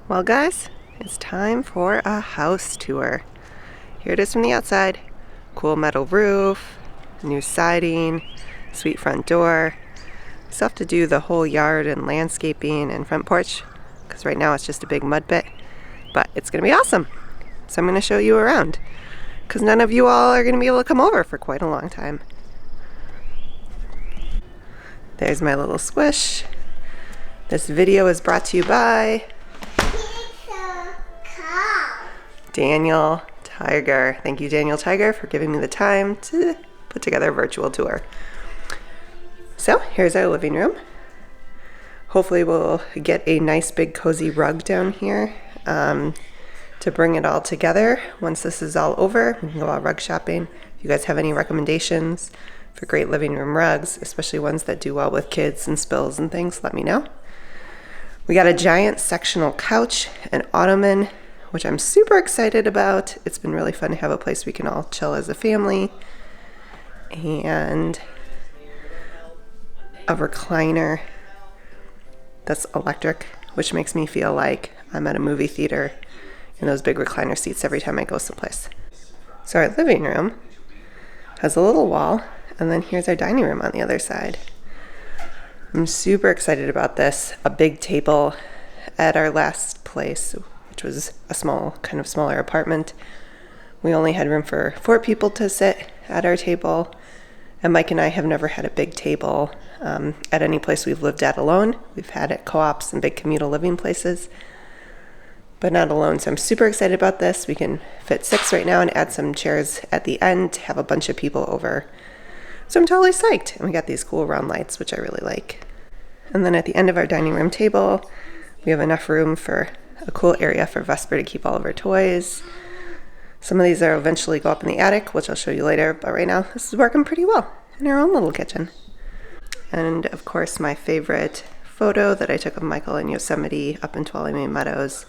Well guys, it's time for a house tour. Here it is from the outside. Cool metal roof, new siding, sweet front door. We still have to do the whole yard and landscaping and front porch because right now it's just a big mud pit, but it's gonna be awesome. So I'm gonna show you around because none of you all are gonna be able to come over for quite a long time. There's my little squish. This video is brought to you by Daniel Tiger. Thank you, Daniel Tiger, for giving me the time to put together a virtual tour. So here's our living room. Hopefully we'll get a nice big cozy rug down here to bring it all together. Once this is all over, we can go out rug shopping. If you guys have any recommendations for great living room rugs, especially ones that do well with kids and spills and things, let me know. We got a giant sectional couch, an ottoman, which I'm super excited about. It's been really fun to have a place we can all chill as a family. And a recliner that's electric, which makes me feel like I'm at a movie theater in those big recliner seats every time I go someplace. So our living room has a little wall, and then here's our dining room on the other side. I'm super excited about this. A big table at our last place, which was a smaller apartment. We only had room for 4 people to sit at our table, and Mike and I have never had a big table at any place we've lived at alone. We've had at co-ops and big communal living places, but not alone. So I'm super excited about this. We can fit 6 right now and add some chairs at the end to have a bunch of people over. So I'm totally psyched. And we got these cool round lights, which I really like. And then at the end of our dining room table, we have enough room for a cool area for Vesper to keep all of her toys. Some of these will eventually go up in the attic, which I'll show you later, but right now this is working pretty well in our own little kitchen. And of course my favorite photo that I took of Michael in Yosemite up in Tuolumne Meadows.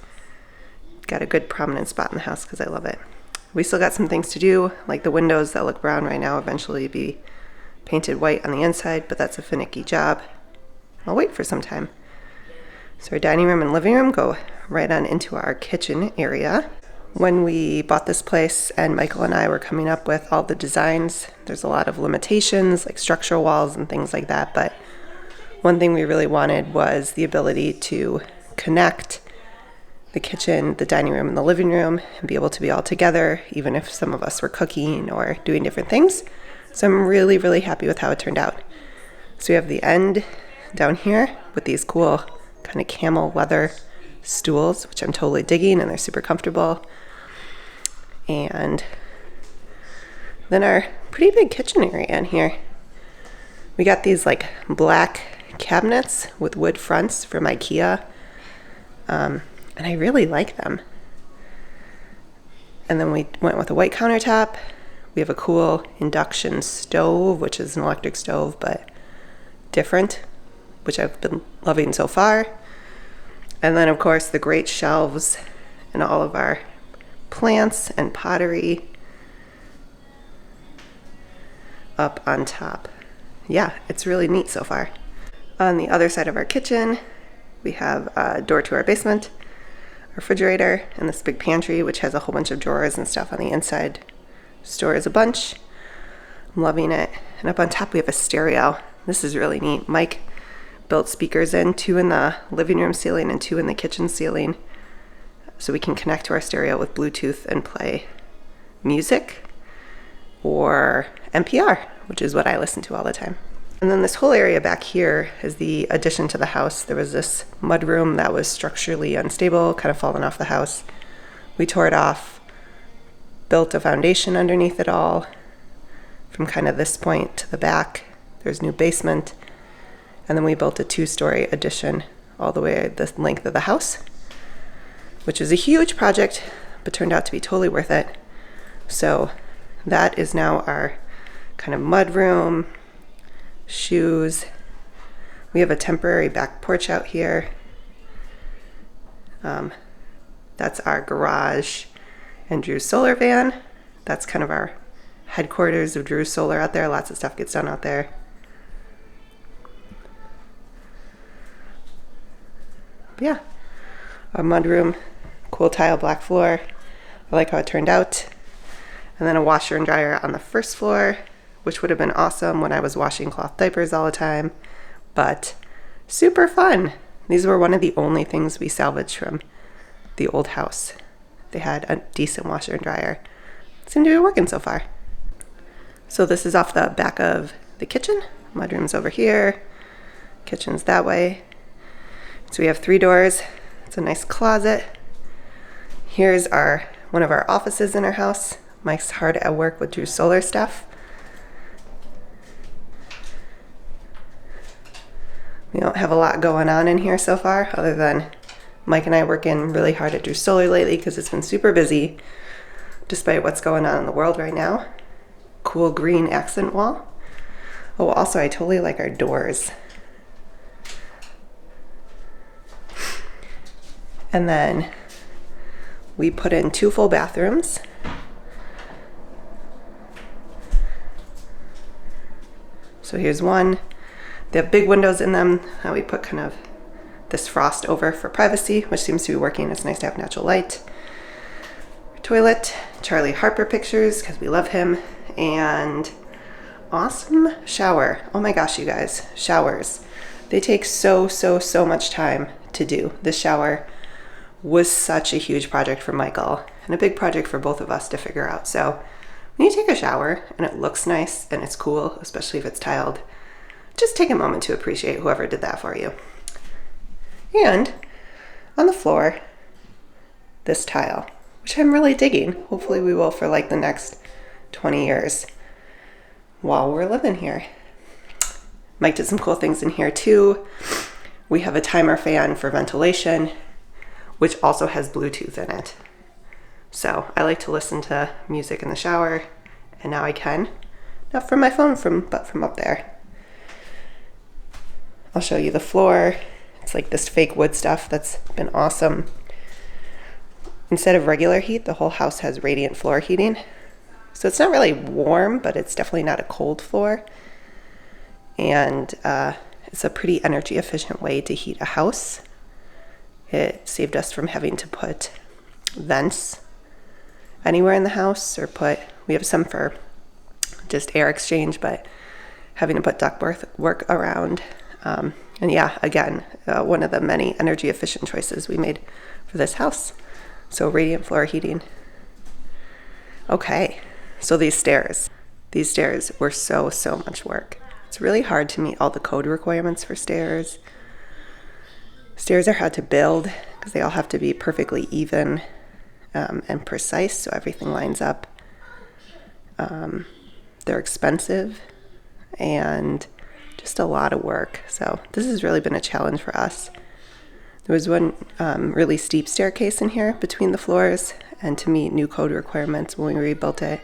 Got a good prominent spot in the house because I love it. We still got some things to do, like the windows that look brown right now eventually be painted white on the inside, but that's a finicky job. I'll wait for some time. So our dining room and living room go right on into our kitchen area. When we bought this place and Michael and I were coming up with all the designs, there's a lot of limitations like structural walls and things like that, but one thing we really wanted was the ability to connect the kitchen, the dining room, and the living room and be able to be all together, even if some of us were cooking or doing different things. So I'm really, really happy with how it turned out. So we have the end down here with these cool kind of camel leather stools, which I'm totally digging, and they're super comfortable. And then our pretty big kitchen area in here. We got these like black cabinets with wood fronts from IKEA, and I really like them. And then we went with a white countertop. We have a cool induction stove, which is an electric stove, but different, which I've been loving so far. And then of course the great shelves and all of our plants and pottery up on top. Yeah, it's really neat so far. On the other side of our kitchen, we have a door to our basement, refrigerator, and this big pantry, which has a whole bunch of drawers and stuff on the inside. Stores a bunch. I'm loving it. And up on top we have a stereo. This is really neat. Mike built speakers in, 2 in the living room ceiling and 2 in the kitchen ceiling, so we can connect to our stereo with Bluetooth and play music or NPR, which is what I listen to all the time. And then this whole area back here is the addition to the house. There was this mud room that was structurally unstable, kind of fallen off the house. We tore it off, built a foundation underneath it all from kind of this point to the back. There's new basement. And then we built a 2-story addition all the way the length of the house, which is a huge project, but turned out to be totally worth it. So that is now our kind of mud room, shoes. We have a temporary back porch out here. That's our garage and Drew's solar van. That's kind of our headquarters of Drew's Solar out there. Lots of stuff gets done out there. But yeah, A mudroom, cool tile black floor. I like how it turned out. And then a washer and dryer on the first floor, which would have been awesome when I was washing cloth diapers all the time, but super fun. These were one of the only things we salvaged from the old house. They had a decent washer and dryer. Seemed to be working so far. So this is off the back of the kitchen. Mudroom's over here. Kitchen's that way. So we have 3 doors. It's a nice closet. Here's one of our offices in our house. Mike's hard at work with Drew's solar stuff. We don't have a lot going on in here so far, other than Mike and I working really hard at Drew's solar lately because it's been super busy despite what's going on in the world right now. Cool green accent wall. Oh, also I totally like our doors. And then we put in 2 full bathrooms. So here's one. They have big windows in them. We put kind of this frost over for privacy, which seems to be working. It's nice to have natural light. Toilet, Charlie Harper pictures, because we love him. And awesome shower. Oh my gosh, you guys, showers. They take so much time to do. This shower was such a huge project for Michael and a big project for both of us to figure out. So when you take a shower and it looks nice and it's cool, especially if it's tiled, just take a moment to appreciate whoever did that for you. And on the floor, this tile, which I'm really digging. Hopefully we will for like the next 20 years while we're living here. Mike did some cool things in here too. We have a timer fan for ventilation, which also has Bluetooth in it. So I like to listen to music in the shower, and now I can. Not from my phone, but from up there. I'll show you the floor. It's like this fake wood stuff that's been awesome. Instead of regular heat, the whole house has radiant floor heating. So it's not really warm, but it's definitely not a cold floor. And it's a pretty energy efficient way to heat a house. It saved us from having to put vents anywhere in the house, or we have some for just air exchange, but having to put ductwork around. And yeah, again, one of the many energy efficient choices we made for this house. So radiant floor heating. Okay, so these stairs were so much work. It's really hard to meet all the code requirements for stairs. Stairs are hard to build because they all have to be perfectly even and precise, so everything lines up. They're expensive and just a lot of work. So this has really been a challenge for us. There was one really steep staircase in here between the floors, and to meet new code requirements when we rebuilt it,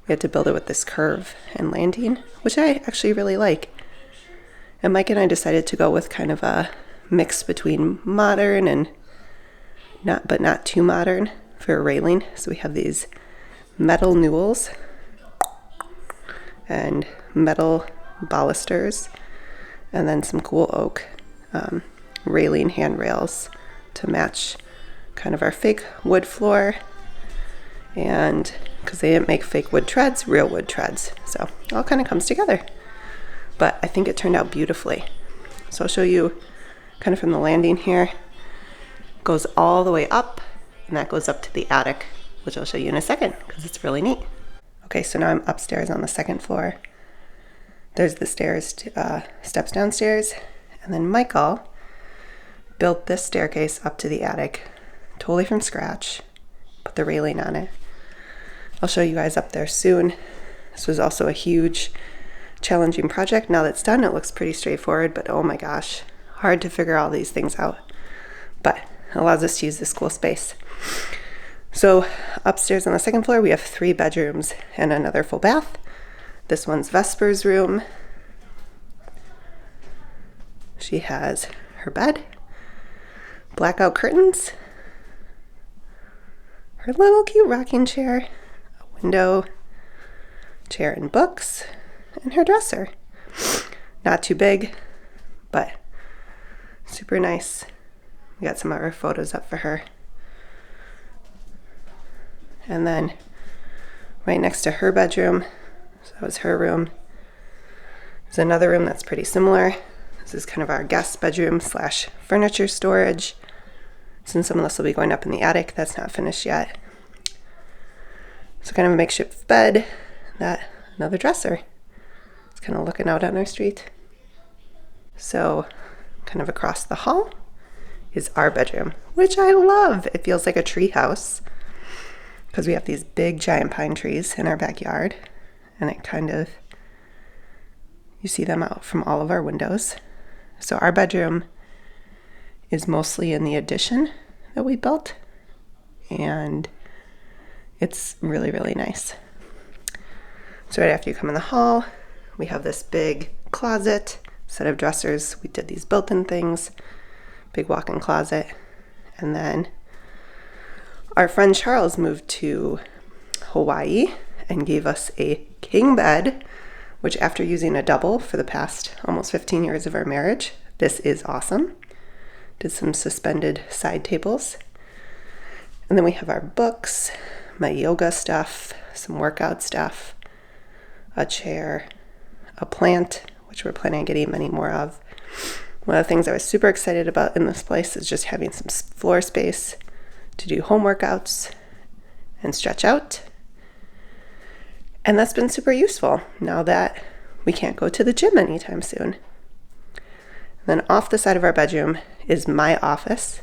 we had to build it with this curve and landing, which I actually really like. And Mike and I decided to go with kind of a mix between modern and not too modern for a railing. So we have these metal newels and metal balusters, and then some cool oak railing handrails to match kind of our fake wood floor. And because they didn't make fake wood treads, real wood treads. So it all kind of comes together. But I think it turned out beautifully. So I'll show you kind of from the landing here. Goes all the way up, and that goes up to the attic, which I'll show you in a second because it's really neat. Okay, so now I'm upstairs on the 2nd floor. There's the steps downstairs, and then Michael built this staircase up to the attic totally from scratch, put the railing on it. I'll show you guys up there soon. This was also a huge, challenging project. Now that's done, it looks pretty straightforward, but oh my gosh, hard to figure all these things out. But it allows us to use this cool space. So upstairs on the 2nd floor, we have 3 bedrooms and another full bath. This one's Vesper's room. She has her bed, blackout curtains, her little cute rocking chair, a window, chair and books, and her dresser. Not too big, but super nice. We got some of our photos up for her. And then right next to her bedroom, so that was her room, there's another room that's pretty similar. This is kind of our guest bedroom slash furniture storage. Since some of this will be going up in the attic, that's not finished yet. So kind of a makeshift bed, another dresser. It's kind of looking out on our street. So kind of across the hall is our bedroom, which I love. It feels like a tree house because we have these big giant pine trees in our backyard, and it kind of, you see them out from all of our windows. So our bedroom is mostly in the addition that we built, and it's really, really nice. So right after you come in the hall, we have this big closet, set of dressers. We did these built-in things, big walk-in closet. And then our friend Charles moved to Hawaii and gave us a king bed, which after using a double for the past almost 15 years of our marriage, this is awesome. Did some suspended side tables. And then we have our books, my yoga stuff, some workout stuff, a chair, a plant, which we're planning on getting many more of. One of the things I was super excited about in this place is just having some floor space to do home workouts and stretch out. And that's been super useful now that we can't go to the gym anytime soon. And then off the side of our bedroom is my office.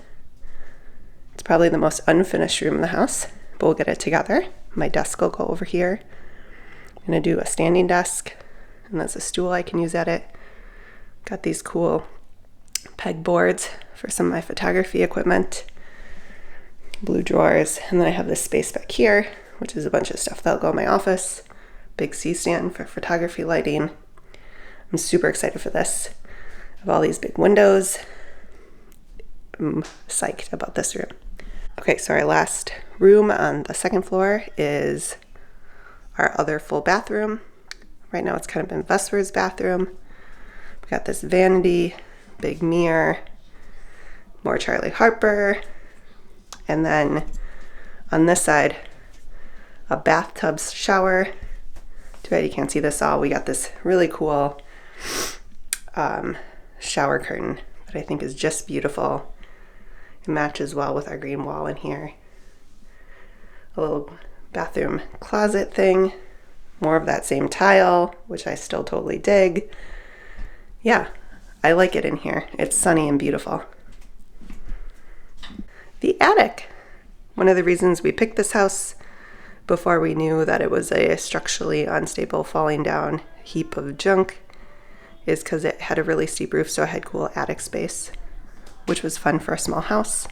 It's probably the most unfinished room in the house, but we'll get it together. My desk will go over here. I'm going to do a standing desk, and that's a stool I can use at it. Got these cool peg boards for some of my photography equipment, blue drawers, and then I have this space back here, which is a bunch of stuff that'll go in my office. Big C-stand for photography lighting. I'm super excited for this. I have all these big windows. I'm psyched about this room. Okay, so our last room on the second floor is our other full bathroom. Right now it's kind of been Vesper's bathroom. We got this vanity, big mirror, more Charlie Harper, and then on this side, a bathtub shower. Too bad you can't see this all. We got this really cool shower curtain that I think is just beautiful. It matches well with our green wall in here. A little bathroom closet thing, more of that same tile, which I still totally dig. Yeah, I like it in here. It's sunny and beautiful. The attic. One of the reasons we picked this house before we knew that it was a structurally unstable falling down heap of junk is because it had a really steep roof, so it had cool attic space, which was fun for a small house.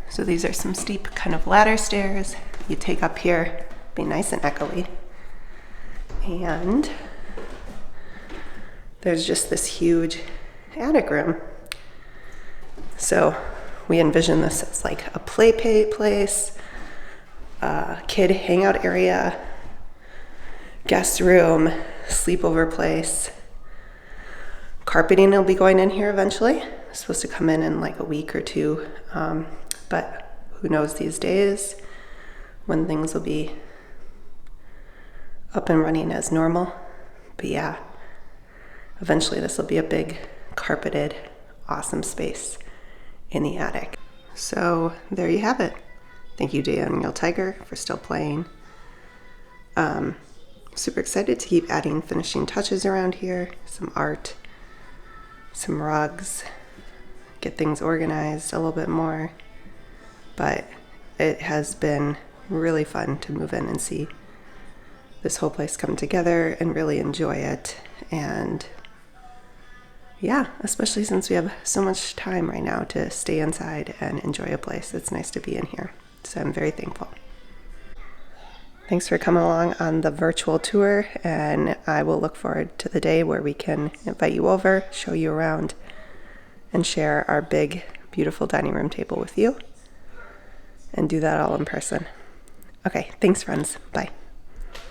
So these are some steep kind of ladder stairs you take up here, be nice and echoey. And there's just this huge attic room. So we envision this as like a play place, a kid hangout area, guest room, sleepover place. Carpeting will be going in here eventually. It's supposed to come in like a week or two, but who knows these days when things will be up and running as normal. But yeah, eventually this will be a big carpeted, awesome space in the attic. So there you have it. Thank you, Daniel Tiger, for still playing. Super excited to keep adding finishing touches around here, some art, some rugs, get things organized a little bit more. But it has been really fun to move in and see this whole place come together and really enjoy it. And yeah, especially since we have so much time right now to stay inside and enjoy a place. It's nice to be in here. So I'm very thankful. Thanks for coming along on the virtual tour, and I will look forward to the day where we can invite you over, show you around, and share our big, beautiful dining room table with you, and do that all in person. Okay, thanks friends. Bye.